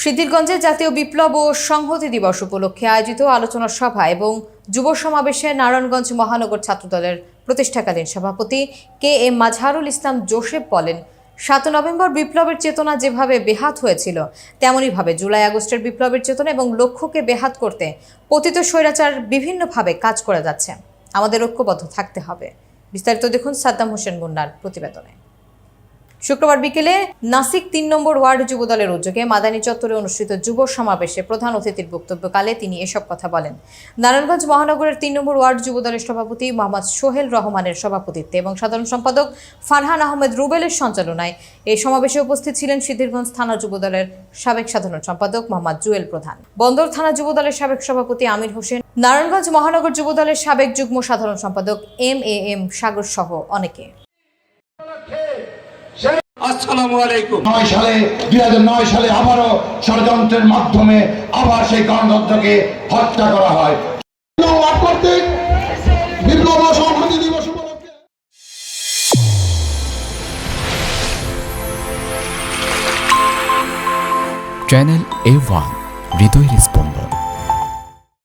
সিদ্ধিরগঞ্জে জাতীয় বিপ্লব ও সংহতি দিবস উপলক্ষে আয়োজিত আলোচনা সভা এবং যুব সমাবেশে নারায়ণগঞ্জ মহানগর ছাত্রদলের প্রতিষ্ঠাকালীন সভাপতি K M Mazharul Islam Joseph বলেন, ৭ নভেম্বর বিপ্লবের চেতনা যেভাবে বেহাত হয়েছিল, তেমনইভাবে জুলাই আগস্টের বিপ্লবের চেতনা এবং লক্ষ্যকে বেহাত করতে পতিত স্বৈরাচার বিভিন্নভাবে কাজ করে যাচ্ছে। আমাদের ঐক্যবদ্ধ থাকতে হবে। বিস্তারিত দেখুন সাদ্দাম হোসেন মুন্নার প্রতিবেদনে। শুক্রবার বিকেলে নাসিক ৩ নম্বর ওয়ার্ড যুবদলের উদ্যোগে মাদানী চত্বরে অনুষ্ঠিত যুব সমাবেশে প্রধান অতিথির বক্তব্যকালে তিনি এসব কথা বলেন। নারায়ণগঞ্জ মহানগরের ৩ নম্বর ওয়ার্ড যুবদলের সভাপতি মোহাম্মদ সোহেল রহমানের সভাপতিত্বে এবং সাধারণ সম্পাদক ফারহান আহমেদ রুবেলের সঞ্চালনায় এই সমাবেশে উপস্থিত ছিলেন সিদ্ধিরগঞ্জ থানা যুবদলের সাবেক সাধারণ সম্পাদক মোহাম্মদ জুয়েল প্রধান, বন্দর থানা যুবদলের সাবেক সভাপতি আমির হোসেন, নারায়ণগঞ্জ মহানগর যুবদলের সাবেক যুগ্ম সাধারণ সম্পাদক এম সাগর সহ অনেকে। আসসালামু আলাইকুম। 2009 সালে আবারও ষড়যন্ত্রের মাধ্যমে আবার সেই গণতন্ত্রকে হত্যা করা হয়। বিপ্লব ও সংহতি দিবস উপলক্ষে চ্যানেল A1 হৃদয় রেসপন্স।